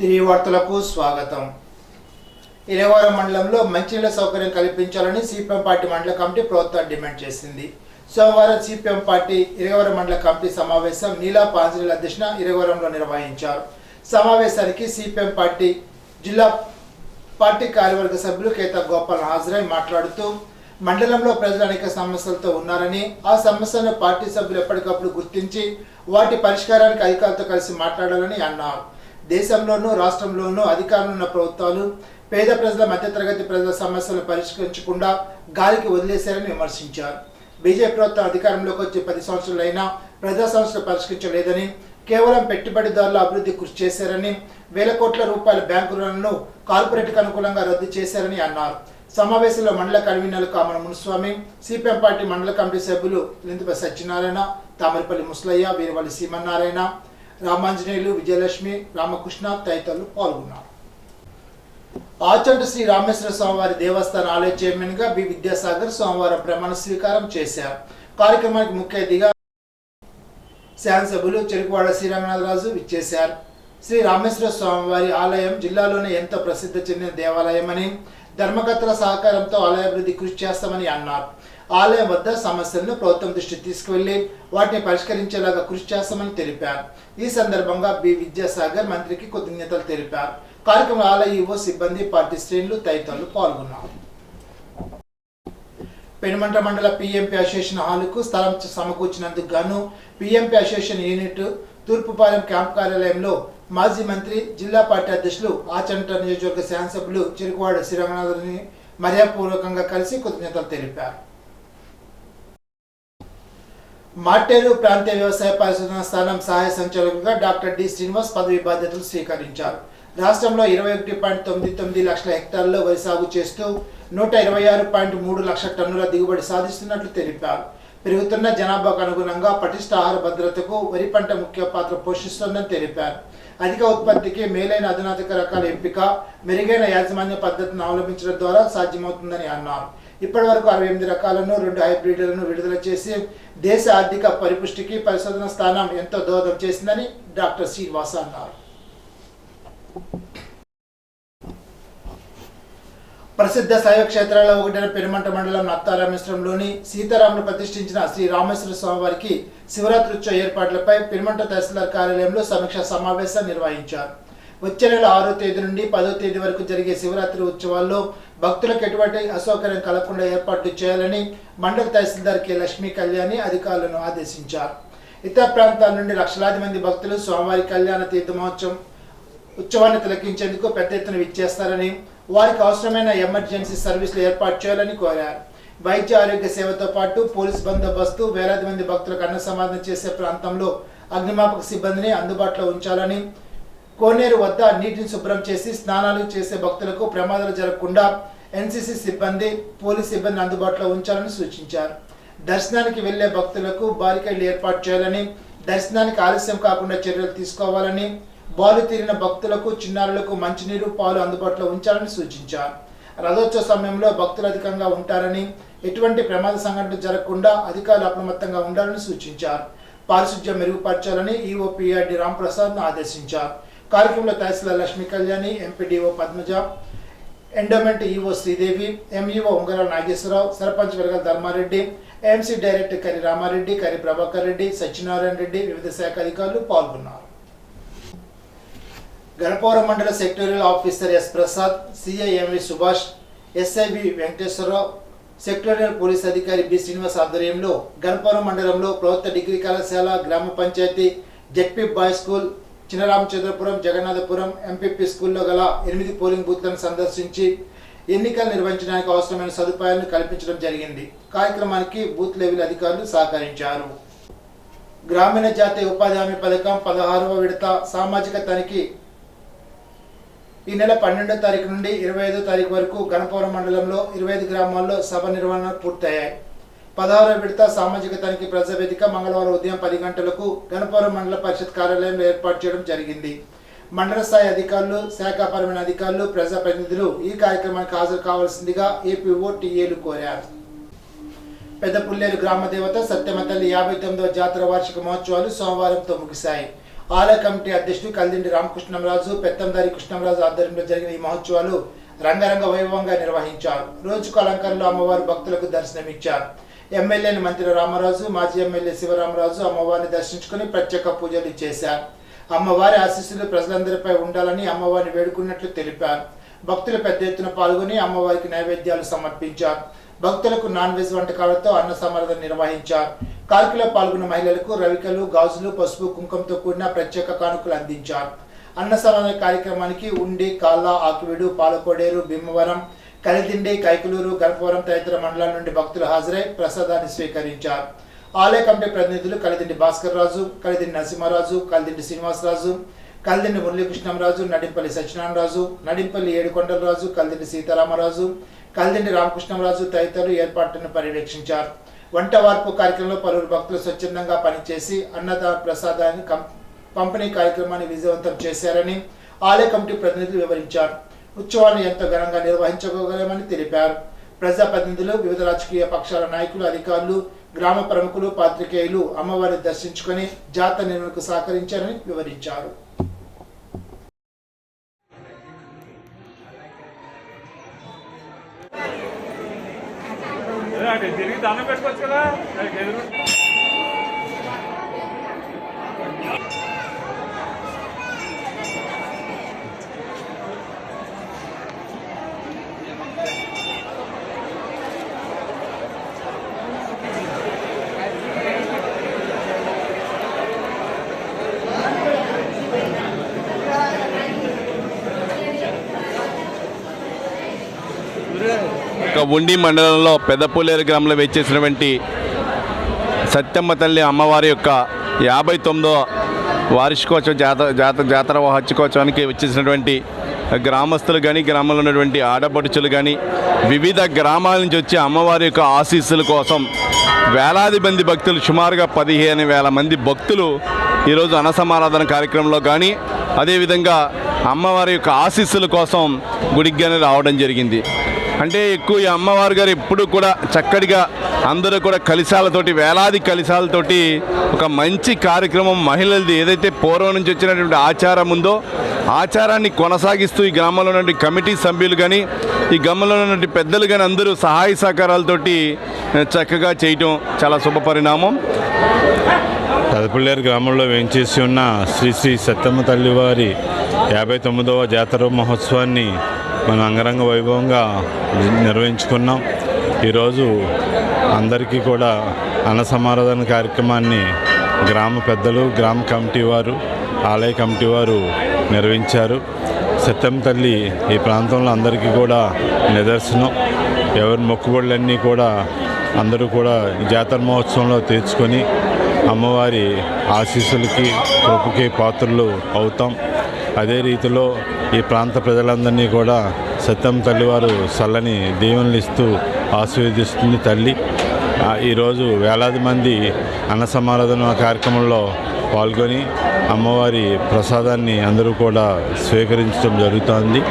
తిరిగి వార్తలకు స్వాగతం. ఇరగవరం మండలంలో మంచినీళ్ల సౌకర్యం కల్పించాలని సిపిఎం పార్టీ మండల కమిటీ ప్రభుత్వాన్ని డిమాండ్ చేసింది. సోమవారం సిపిఎం పార్టీ ఇరగవరం మండల కమిటీ సమావేశం నీలా పాంజరీల అధ్యక్షతన ఇరగవరంలో నిర్వహించారు. సమావేశానికి సిపిఎం పార్టీ జిల్లా పార్టీ కార్యవర్గ సభ్యులు కేతా గోపాల్ హాజరై మాట్లాడుతూ మండలంలో ప్రజలు అనేక సమస్యలతో ఉన్నారని, ఆ సమస్యలను పార్టీ సభ్యులు ఎప్పటికప్పుడు గుర్తించి వాటి పరిష్కారానికి అధికారులతో కలిసి మాట్లాడాలని అన్నారు. దేశంలోనూ రాష్ట్రంలోనూ అధికారంలో ఉన్న ప్రభుత్వాలు పేద ప్రజల మధ్యతరగతి ప్రజల సమస్యలను పరిష్కరించకుండా గాలికి వదిలేశారని విమర్శించారు. బీజేపీ ప్రభుత్వం అధికారంలోకి వచ్చి 10 సంవత్సరాలైనా ప్రజా సమస్యలు పరిష్కరించలేదని, కేవలం పెట్టుబడిదారుల అభివృద్ధి కృషి చేశారని, వేల కోట్ల రూపాయల బ్యాంకు రుణాలను కార్పొరేట్కు అనుకూలంగా రద్దు చేశారని అన్నారు. సమావేశంలో మండల కన్వీనర్లు కామన మునుస్వామి, సిపిఎం పార్టీ మండల కమిటీ సభ్యులు లిందుపై సత్యనారాయణ, తామరపల్లి ముసలయ్య, వీరవల్లి సీమన్నారాయణ, రామాంజనేయులు, విజయలక్ష్మి, రామకృష్ణ తదితరులు పాల్గొన్నారు. ఆచంట శ్రీ రామేశ్వర స్వామివారి దేవస్థాన ఆలయ చైర్మన్ గా బి విద్యాసాగర్ సోమవారం ప్రమాణ స్వీకారం చేశారు. కార్యక్రమానికి ముఖ్య అతిథిగా శాసనసభ్యులు చెరుకువాడ శ్రీరంగనాథరాజు విచ్చేశారు. శ్రీ రామేశ్వర స్వామివారి ఆలయం జిల్లాలోనే ఎంతో ప్రసిద్ధి చెందిన దేవాలయమని, ధర్మకర్తల సహకారంతో ఆలయాభివృద్ధి కృషి చేస్తామని అన్నారు. ఆలయం వద్ద సమస్యలను ప్రభుత్వం దృష్టికి తీసుకువెళ్లి వాటిని పరిష్కరించేలాగా కృషి చేస్తామని తెలిపారు. ఈ సందర్భంగా బి విద్యాసాగర్ మంత్రికి కృతజ్ఞతలు తెలిపారు. కార్యక్రమంలో ఆలయ ఈవో సిబ్బంది, పార్టీ శ్రేణులు తదితరులు పాల్గొన్నారు. పెనుమంట్ర మండల పిఎంపీ అసోసియేషన్ హాలుకు స్థలం సమకూర్చినందుకు గాను PMP association unit Thurpupalem camp కార్యాలయంలో మాజీ మంత్రి, జిల్లా పార్టీ అధ్యక్షులు, ఆచంట నియోజకవర్గ శాసనసభ్యులు చెరుకువాడ శ్రీరంగనాథుని మర్యాదపూర్వకంగా కలిసి కృతజ్ఞతలు తెలిపారు. మార్టేరు ప్రాంతీయ వ్యవసాయ పరిశోధన స్థానం సహాయ సంచాలకులుగా డాక్టర్ డి శ్రీనివాస్ పదవి బాధ్యతలు స్వీకరించారు. రాష్ట్రంలో 21.99 లక్షల హెక్టార్లలో వరి సాగు చేస్తూ 126.3 లక్షల టన్నుల దిగుబడి సాధిస్తున్నట్లు తెలిపారు. పెరుగుతున్న జనాభాకు అనుగుణంగా పటిష్ట ఆహార భద్రతకు వరి పంట ముఖ్య పాత్ర పోషిస్తోందని తెలిపారు. అధిక ఉత్పత్తికి మేలైన అధునాతక రకాల ఎంపిక, మెరుగైన యాజమాన్య పద్ధతిని అవలంబించడం ద్వారా సాధ్యమవుతుందని అన్నారు. ఇప్పటి వరకు 68 రకాలను, 2 హైబ్రిడ్లను విడుదల చేసి దేశ ఆర్థిక పరిపుష్టికి పరిశోధన స్థానం ఎంతో దోహదం చేసిందని డాక్టర్ శ్రీనివాస అన్నారు. ప్రసిద్ధ శైవ క్షేత్రాల్లో ఒకటైన పెనుమంట్ర మండలం నత్తారామేశ్వరంలోని సీతారాములు ప్రతిష్ఠించిన శ్రీ రామేశ్వర స్వామివారికి శివరాత్రి ఉత్సవ ఏర్పాట్లపై పెనుమంట్ర తహసీల్దార్ కార్యాలయంలో సమీక్షా సమావేశం నిర్వహించారు. వచ్చే నెల 6వ తేదీ నుండి 10వ తేదీ వరకు జరిగే శివరాత్రి ఉత్సవాల్లో భక్తులకు ఎటువంటి అసౌకర్యం కలగకుండా ఏర్పాట్లు చేయాలని మండల తహసీల్దార్ కె లక్ష్మీ కళ్యాణి అధికారులను ఆదేశించారు. ఇతర ప్రాంతాల నుండి లక్షలాది మంది భక్తులు స్వామివారి కళ్యాణ తీర్థమహోత్సవం ఉత్సవాన్ని తిలకించేందుకు పెద్ద ఎత్తున విచ్చేస్తారని, వారికి అవసరమైన ఎమర్జెన్సీ సర్వీసులు ఏర్పాటు చేయాలని కోరారు. వైద్య ఆరోగ్య సేవతో పాటు పోలీస్ బందోబస్తు, వేలాది మంది భక్తులకు అన్న సమాధానం చేసే ప్రాంతంలో అగ్నిమాపక సిబ్బందిని అందుబాటులో ఉంచాలని, కోనేరు వద్ద నీటిని శుభ్రం చేసి స్నానాలు చేసే భక్తులకు ప్రమాదాలు జరగకుండా ఎన్సీసీ సిబ్బంది, పోలీస్ సిబ్బందిని అందుబాటులో ఉంచాలని సూచించారు. దర్శనానికి వెళ్లే భక్తులకు బారికేడ్లు ఏర్పాటు చేయాలని, దర్శనానికి ఆలస్యం కాకుండా చర్యలు తీసుకోవాలని, బాలు తీరిన భక్తులకు, చిన్నారులకు మంచినీరు, పాలు అందుబాటులో ఉంచాలని సూచించారు. రథోత్సవ సమయంలో భక్తులు అధికంగా ఉంటారని, ఎటువంటి ప్రమాద సంఘటనలు జరగకుండా అధికారులు అప్రమత్తంగా ఉండాలని సూచించారు. పారిశుధ్యం మెరుగుపరచాలని ఈఓ పిఆర్డి రాంప్రసాద్ను ఆదేశించారు. కార్యక్రమంలో తహసీల్దార్ Lakshmi Kalyani, MPDO Padmaja, endowment EO Sridevi, MEO Ungarala Nageswararao, sarpanch Velagala Dharmareddy, AMC director Kari Ramareddy, కరి ప్రభాకర్ రెడ్డి, సత్యనారాయణ రెడ్డి, వివిధ శాఖ అధికారులు పాల్గొన్నారు. గణపవరం మండల sectorial officer S Prasad, CI MV Subhash, SIB Venkateswararao, sectorial police అధికారి బి శ్రీనివాస్ ఆధ్వర్యంలో గణపవరం మండలంలో ప్రభుత్వ డిగ్రీ కళాశాల, గ్రామ panchayat, ZP boys school, Chinaramachandrapuram, Jagannathapuram, MPP స్కూల్లో గల 8 పోలింగ్ బూత్లను సందర్శించి ఎన్నికలు నిర్వహించడానికి అవసరమైన సదుపాయాలను కల్పించడం జరిగింది. కార్యక్రమానికి బూత్ లెవెల్ అధికారులు సహకరించారు. గ్రామీణ జాతీయ ఉపాధి హామీ పథకం 16వ విడత సామాజిక తనిఖీ ఈ నెల 12వ తారీఖు నుండి 25వ తారీఖు వరకు గణపవరం మండలంలో 25 గ్రామాల్లో సభ నిర్వహణ పూర్తయ్యాయి. 16వ విడత సామాజిక తనిఖీ ప్రజావేదిక మంగళవారం ఉదయం 10 గంటలకు గణపవరం మండల పరిషత్ కార్యాలయంలో ఏర్పాటు చేయడం జరిగింది. మండల స్థాయి అధికారులు, శాఖాపరమైన అధికారులు, ప్రజాప్రతినిధులు ఈ కార్యక్రమానికి హాజరు కావాల్సిందిగా ఏపీఓ టీఏలు కోరారు. పెద్దపుల్లేరు గ్రామ దేవత సత్యమ తల్లి 59వ జాతర వార్షిక మహోత్సవాలు సోమవారంతో ముగిశాయి. ఆలయ కమిటీ అధ్యక్షుడు కలిదిండి రామకృష్ణంరాజు, పెత్తందారి కృష్ణంరాజు ఆధ్వర్యంలో జరిగిన ఈ మహోత్సవాలు రంగరంగ వైభవంగా నిర్వహించారు. రోజుకు అలంకరణలో అమ్మవారు భక్తులకు దర్శనమిచ్చారు. ఎమ్మెల్యేని మంత్రి రామరాజు, మాజీ ఎమ్మెల్యే శివరామరాజు అమ్మవారిని దర్శించుకుని ప్రత్యేక పూజలు చేశారు. అమ్మవారి ఆశీస్సులు ప్రజలందరిపై ఉండాలని అమ్మవారిని వేడుకున్నట్లు తెలిపారు. భక్తులు పెద్ద ఎత్తున పాల్గొని అమ్మవారికి నైవేద్యాలు సమర్పించారు. భక్తులకు నాన్ వెజ్ వంటకాలతో అన్న సమారాధన నిర్వహించారు. కార్యక్రమంలో పాల్గొన్న మహిళలకు రవికలు, గాజులు, పసుపు, కుంకుమతో కూడిన ప్రత్యేక కానుకలు అందించారు. అన్న సమారాధన కార్యక్రమానికి ఉండి, కాళ్ళ, ఆకివీడు, పాలకోడేరు, భీమవరం, కలిదిండి, కైకులూరు, గణపవరం తదితర మండలాల నుండి భక్తులు హాజరై ప్రసాదాన్ని స్వీకరించారు. ఆలయ కమిటీ ప్రతినిధులు కలిదిండి భాస్కర్ రాజు, కలిదిండి నరసింహరాజు, కలిదిండి శ్రీనివాసరాజు, కలిదిండి మురళీకృష్ణంరాజు, నడింపల్లి సత్యనారాయణరాజు, నడింపల్లి ఏడుకొండలరాజు, కలిదిండి సీతారామరాజు, కలిదిండి రామకృష్ణంరాజు తదితరులు ఏర్పాట్లను పర్యవేక్షించారు. వంట వార్పు కార్యక్రమంలో పలువురు భక్తులు స్వచ్ఛందంగా పనిచేసి అన్నదాన ప్రసాదాన్ని పంపిణీ కార్యక్రమాన్ని విజయవంతం చేశారని ఆలయ కమిటీ ప్రతినిధులు వివరించారు. ఉత్సవాన్ని ఎంతో ఘనంగా నిర్వహించుకోగలమని తెలిపారు. ప్రజాప్రతినిధులు, వివిధ రాజకీయ పక్షాల నాయకులు, అధికారులు, గ్రామ ప్రముఖులు, పాత్రికేయులు అమ్మవారిని దర్శించుకొని జాతర నిర్వహణకు సహకరించారని వివరించారు. తిరిగి దానం పెట్టుకోవచ్చు కదా. ఉండి మండలంలో పెద్దపూలేరు గ్రామంలో వేచేసినటువంటి సత్యమ్మ తల్లి అమ్మవారి యొక్క 59వ వార్షికోత్సవ జాతర మహోత్సవానికి వచ్చేసినటువంటి గ్రామస్తులు కానీ, గ్రామంలో ఉన్నటువంటి ఆడపడుచులు కానీ, వివిధ గ్రామాల నుంచి వచ్చి అమ్మవారి యొక్క ఆశీస్సుల కోసం వేలాది మంది భక్తులు, సుమారుగా 15,000 మంది భక్తులు ఈరోజు అన్నసమారాధన కార్యక్రమంలో కానీ, అదేవిధంగా అమ్మవారి యొక్క ఆశీస్సుల కోసం గుడికి కానీ రావడం జరిగింది. అంటే ఎక్కువ ఈ అమ్మవారి గారు ఎప్పుడు కూడా చక్కటిగా అందరూ కూడా కలిశాలతోటి, వేలాది కలిశాలతోటి ఒక మంచి కార్యక్రమం మహిళలది ఏదైతే పూర్వం నుంచి వచ్చినటువంటి ఆచారం ఉందో ఆచారాన్ని కొనసాగిస్తూ ఈ గ్రామంలో ఉన్నటువంటి కమిటీ సభ్యులు కానీ, ఈ గ్రామంలో ఉన్నటువంటి పెద్దలు కానీ అందరూ సహాయ సహకారాలతోటి చక్కగా చేయటం చాలా శుభ పరిణామం. పెదపల్లేరు గ్రామంలో వేంచేసి ఉన్న శ్రీ శ్రీ సత్యమ్మ తల్లి వారి 59వ జాతర మహోత్సవాన్ని మనం అంగరంగ వైభవంగా నిర్వహించుకున్నాం. ఈరోజు అందరికీ కూడా అన్న సమారాధన కార్యక్రమాన్ని గ్రామ పెద్దలు, గ్రామ కమిటీ వారు, ఆలయ కమిటీ వారు నిర్వహించారు. సత్యమ్మ తల్లి ఈ ప్రాంతంలో అందరికీ కూడా నిదర్శనం. ఎవరి మొక్కుబడులన్నీ కూడా అందరూ కూడా ఈ జాతర మహోత్సవంలో తీర్చుకొని అమ్మవారి ఆశీస్సులకి, కృపకి పాత్రలు అవుతాం. అదే రీతిలో ఈ ప్రాంత ప్రజలందరినీ కూడా సత్యమ్మ తల్లివారు చల్లని దీవెనలు ఇస్తూ ఆశీర్వదిస్తుంది తల్లి. ఈరోజు వేలాది మంది అన్న సమారాధన కార్యక్రమంలో పాల్గొని అమ్మవారి ప్రసాదాన్ని అందరూ కూడా స్వీకరించడం జరుగుతుంది.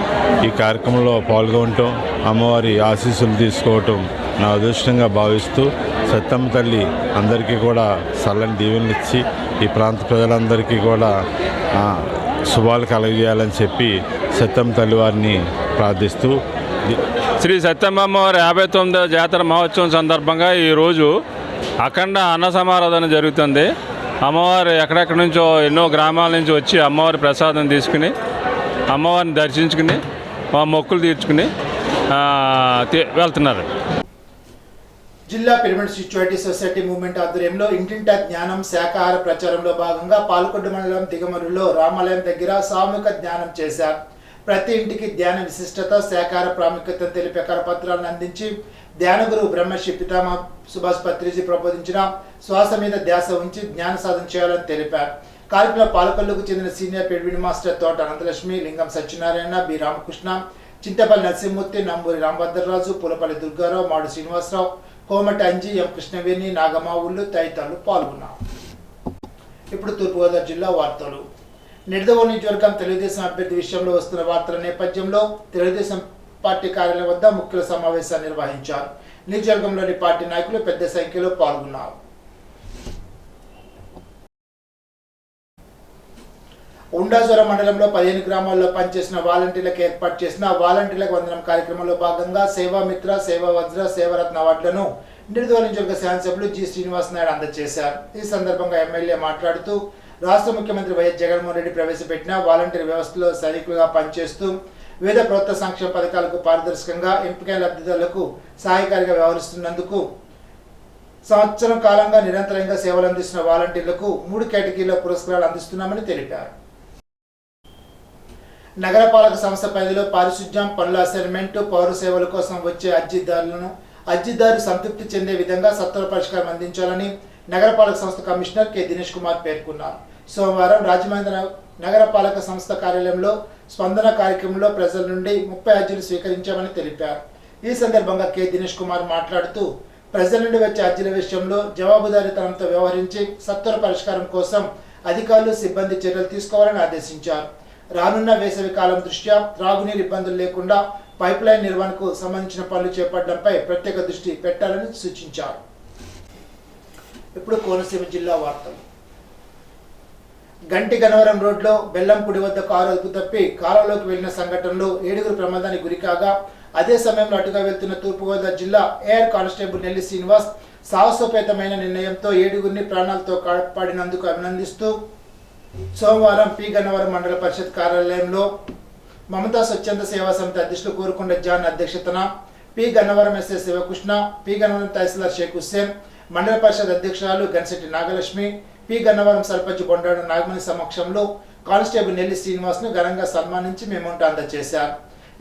ఈ కార్యక్రమంలో పాల్గొనటం, అమ్మవారి ఆశీస్సులు తీసుకోవటం నా అదృష్టంగా భావిస్తూ సత్యమ్మ తల్లి అందరికీ కూడా చల్లని దీవెనలు ఇచ్చి ఈ ప్రాంత ప్రజలందరికీ కూడా శుభాలు కలగజేయాలని చెప్పి సత్యమ్మ తల్లి వారిని ప్రార్థిస్తూ శ్రీ సత్యమ్మ అమ్మవారి 59వ జాతర మహోత్సవం సందర్భంగా ఈరోజు అఖండ అన్న సమారాధన జరుగుతుంది. అమ్మవారు ఎక్కడెక్కడి నుంచో ఎన్నో గ్రామాల నుంచి వచ్చి అమ్మవారి ప్రసాదం తీసుకుని అమ్మవారిని దర్శించుకుని మొక్కులు తీర్చుకుని వెళ్తున్నారు. జిల్లా పిరమిడ్ స్పిరిచువాలిటీ సొసైటీ మూవ్మెంట్ ఆధ్వర్యంలో ఇంటింటా జ్ఞానం శాకాహార ప్రచారంలో భాగంగా పాలకొండ మండలం దిగమరులో రామాలయం దగ్గర సామూహిక ధ్యానం చేశారు. ప్రతి ఇంటికి ధ్యాన విశిష్టత, శాకాహార ప్రాముఖ్యతను తెలిపే కరపత్రాలను అందించి ధ్యాన గురువు బ్రహ్మశ్రీ పితామహ సుభాష్ పత్రిజీ ప్రబోధించిన శ్వాస మీద ధ్యాస ఉంచి జ్ఞాన సాధన చేయాలని తెలిపారు. కార్యక్రమంలో పాలకొల్లుకు చెందిన సీనియర్ పిరమిడ్ మాస్టర్ తోట అనంతలక్ష్మి, లింగం సత్యనారాయణ, బి రామకృష్ణ, చింతపల్లి నరసింహమూర్తి, నంబూరి రాంభద్రరాజు, పూలపల్లి దుర్గారావు, మాడు శ్రీనివాసరావు, కోమటి అంజి, ఎం కృష్ణవేణి, నాగమావుళ్ళు తదితరులు పాల్గొన్నారు. ఇప్పుడు తూర్పుగోదావరి జిల్లా వార్తలు. నిడదవోలు నియోజకవర్గం తెలుగుదేశం అభ్యర్థి విషయంలో వస్తున్న వార్తల నేపథ్యంలో తెలుగుదేశం పార్టీ కార్యాలయం వద్ద ముఖ్యుల సమావేశాన్ని నిర్వహించారు. నియోజకవర్గంలోని పార్టీ నాయకులు పెద్ద సంఖ్యలో పాల్గొన్నారు. ఉండాజోర మండలంలో 15 గ్రామాల్లో పనిచేసిన వాలంటీర్లకు ఏర్పాటు చేసిన వాలంటీర్లకు వందనం కార్యక్రమంలో భాగంగా సేవామిత్ర, సేవా వజ్ర, సేవరత్న అవార్డులను నిడదవోలు నియోజకవర్గ శాసనసభ్యులు జి. శ్రీనివాస్ నాయుడు అందజేశారు. ఈ సందర్భంగా ఎమ్మెల్యే మాట్లాడుతూ రాష్ట్ర ముఖ్యమంత్రి వైఎస్ జగన్మోహన్ రెడ్డి ప్రవేశపెట్టిన వాలంటీర్ వ్యవస్థలో సైనికులుగా పనిచేస్తూ వివిధ ప్రభుత్వ సంక్షేమ పథకాలకు పారదర్శకంగా ఎంపికైన లబ్ధిదారులకు సహాయకారిగా వ్యవహరిస్తున్నందుకు సంవత్సరం కాలంగా నిరంతరంగా సేవలు అందిస్తున్న వాలంటీర్లకు 3 కేటగిరీల పురస్కారాలు అందిస్తున్నామని తెలిపారు. నగరపాలక సంస్థ పరిధిలో పారిశుధ్యం, పనుల అసైన్మెంట్, పౌర సేవల కోసం వచ్చే అర్జీదారు సంతృప్తి చెందే విధంగా సత్వర పరిష్కారం అందించాలని నగరపాలక సంస్థ కమిషనర్ కె. దినేష్ కుమార్ పేర్కొన్నారు. సోమవారం రాజమహేంద్ర నగరపాలక సంస్థ కార్యాలయంలో స్పందన కార్యక్రమంలో ప్రజల నుండి 30 అర్జీలు స్వీకరించామని తెలిపారు. ఈ సందర్భంగా కె. దినేష్ కుమార్ మాట్లాడుతూ ప్రజల నుండి వచ్చే అర్జీల విషయంలో జవాబుదారీతనంతో వ్యవహరించి సత్వర పరిష్కారం కోసం అధికారులు, సిబ్బంది చర్యలు తీసుకోవాలని ఆదేశించారు. రానున్న వేసవి కాలం దృష్ట్యా త్రాగునీరు ఇబ్బందులు లేకుండా పైప్ లైన్ నిర్వహణకు సంబంధించిన పనులు చేపట్టడంపై ప్రత్యేక దృష్టి పెట్టాలని సూచించారు. ఇప్పుడు కోనసీమ జిల్లా వార్తలు. గంటి గన్నవరం రోడ్లో బెల్లంపూడి వద్ద కారు అదుపు తప్పి కాలువలోకి వెళ్లిన సంఘటనలో 7 ప్రమాదానికి గురికాగా అదే సమయంలో అటుగా వెళ్తున్న తూర్పుగోదావరి జిల్లా ఎయిర్ కానిస్టేబుల్ నెల్లి శ్రీనివాస్ సాహసోపేతమైన నిర్ణయంతో 7 ప్రాణాలతో కాపాడినందుకు అభినందిస్తూ సోమవారం పి. గన్నవరం మండల పరిషత్ కార్యాలయంలో మమతా స్వచ్ఛంద సేవా సమితి అధ్యక్షులు కోరుకొండ జాన్ అధ్యక్షతన P. Gannavaram SI Sivakrishna, P. Gannavaram తహసీల్దార్ షేక్ హుస్సేన్, మండల పరిషత్ అధ్యక్షురాలు గన్సెట్టి నాగలక్ష్మి, పి. గన్నవరం సర్పంచ్ బొండాడు నాగమణి సమక్షంలో కానిస్టేబుల్ నెల్లి శ్రీనివాస్ను ఘనంగా సన్మానించి మెమోంటో అందజేశారు.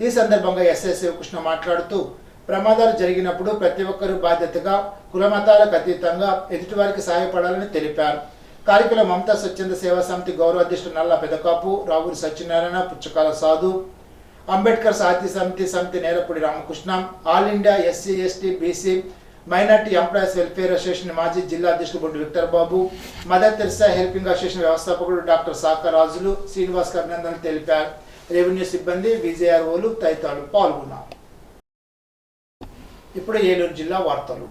ఈ సందర్భంగా ఎస్ఐ శివకృష్ణ మాట్లాడుతూ ప్రమాదాలు జరిగినప్పుడు ప్రతి ఒక్కరూ బాధ్యతగా కులమతాలకు అతీతంగా ఎదుటివారికి సహాయపడాలని తెలిపారు. కార్యక్రమంలో మమతా స్వచ్ఛంద సేవా సమితి గౌరవ అధ్యక్షుడు నల్ల పెదకాపు, రావురి సత్యనారాయణ, పుచ్చకాల సాధు, అంబేద్కర్ సాహితీ సమితి Nerapudi Ramakrishna, all India SC, ST, BC, minority employees welfare association మాజీ జిల్లా అధ్యక్షుడు Boddu Victor Babu, Mother Teresa helping association వ్యవస్థాపకుడు డాక్టర్ సాకర్ రాజులు శ్రీనివాస్ అభినందనలు తెలిపారు. రెవెన్యూ సిబ్బంది, విజేఆర్ఓలు తదితరులు పాల్గొన్నారు. ఇప్పుడు ఏలూరు జిల్లా వార్తలు.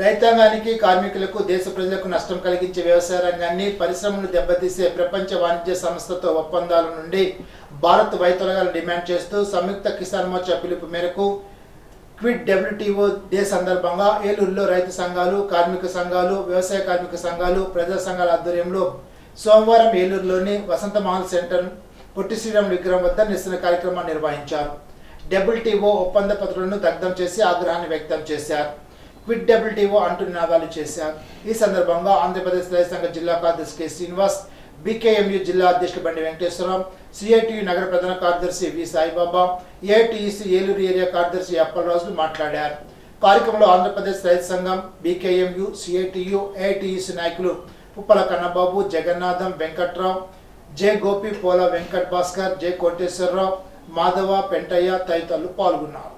రైతాంగానికి, కార్మికులకు, దేశ ప్రజలకు నష్టం కలిగించే వ్యవసాయ రంగాన్ని, పరిశ్రమలు దెబ్బతీసే ప్రపంచ వాణిజ్య సంస్థతో ఒప్పందాల నుండి భారత్ వైతొలగాలని డిమాండ్ చేస్తూ సంయుక్త కిసాన్ మోర్చా పిలుపు మేరకు క్విట్ WTO డే సందర్భంగా ఏలూరులో రైతు సంఘాలు, కార్మిక సంఘాలు, వ్యవసాయ కార్మిక సంఘాలు, ప్రజా సంఘాల ఆధ్వర్యంలో సోమవారం ఏలూరులోని వసంత మహల్ సెంటర్ పొట్టి శ్రీరాములు విగ్రహం వద్ద నిరసన కార్యక్రమాన్ని నిర్వహించారు. WTO ఒప్పంద పత్రాలను దగ్ధం చేసి ఆగ్రహాన్ని వ్యక్తం చేశారు. క్విట్ WTO అంటూ నినాదాలు చేశారు. ఈ సందర్భంగా ఆంధ్రప్రదేశ్ రైతు సంఘ జిల్లా కార్యదర్శి కె. శ్రీనివాస్, BKMU జిల్లా అధ్యక్షుడు బండి వెంకటేశ్వరరావు, CITU నగర ప్రధాన కార్యదర్శి వి. సాయిబాబా, AITUC ఏలూరు ఏరియా కార్యదర్శి అప్పలరాజులు మాట్లాడారు. కార్యక్రమంలో ఆంధ్రప్రదేశ్ రైతు సంఘం, BKMU, CITU, AITUC నాయకులు పుప్పల కన్నబాబు, జగన్నాథం, వెంకట్రావు, జె. గోపి, పోల వెంకట్ భాస్కర్, జె. కోటేశ్వరరావు, మాధవ, పెంటయ్య తదితరులు పాల్గొన్నారు.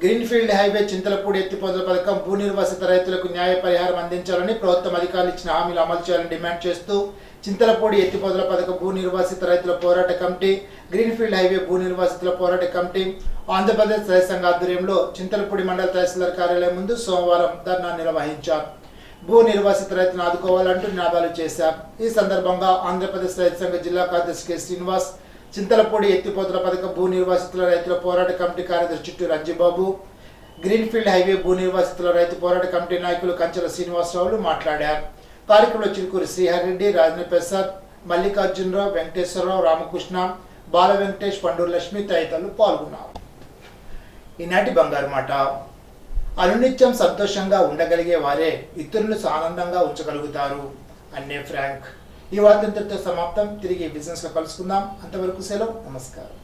గ్రీన్ఫీల్డ్ హైవే చింతలపూడి ఎత్తిపోతల పథకం భూ నిర్వాసిత రైతులకు న్యాయ పరిహారం అందించాలని ప్రభుత్వం అధికారులు ఇచ్చిన హామీలు అమలు చేయాలని డిమాండ్ చేస్తూ చింతలపూడి ఎత్తిపోతల పథకం భూ నిర్వాసిత రైతుల పోరాట కమిటీ, గ్రీన్ఫీల్డ్ హైవే భూ నిర్వాసితుల పోరాట కమిటీ, ఆంధ్రప్రదేశ్ రైతు సంఘ ఆధ్వర్యంలో చింతలపూడి మండల తహసీల్దార్ కార్యాలయం ముందు సోమవారం ధర్నా నిర్వహించారు. భూ నిర్వాసిత రైతులను ఆదుకోవాలంటూ నినాదాలు చేశారు. ఈ సందర్భంగా ఆంధ్రప్రదేశ్ రైతు సంఘ జిల్లా కార్యదర్శి కె. శ్రీనివాస్, చింతలపూడి ఎత్తిపోతల పథకం భూ నిర్వాసితుల రైతుల పోరాట కమిటీ కార్యదర్శి చిట్టూరు రంజిబాబు, గ్రీన్ఫీల్డ్ హైవే భూ నిర్వాసితుల రైతు పోరాట కమిటీ నాయకులు కంచెల శ్రీనివాసరావులు మాట్లాడారు. కార్యక్రమంలో చిలుకూరి శ్రీహరిరెడ్డి, రాజేంద్ర ప్రసాద్, మల్లికార్జునరావు, వెంకటేశ్వరరావు, రామకృష్ణ, బాల వెంకటేష్, పండూరు లక్ష్మి తదితరులు పాల్గొన్నారు. ఈనాటి బంగారు మాట. అనునిత్యం సంతోషంగా ఉండగలిగే వారే ఇతరులను ఆనందంగా ఉంచగలుగుతారు అన్నే ఫ్రాంక్. ఈ వార్తంతో సమాప్తం. తిరిగి బిజినెస్లో కలుసుకుందాం. అంతవరకు సెలవు. నమస్కారం.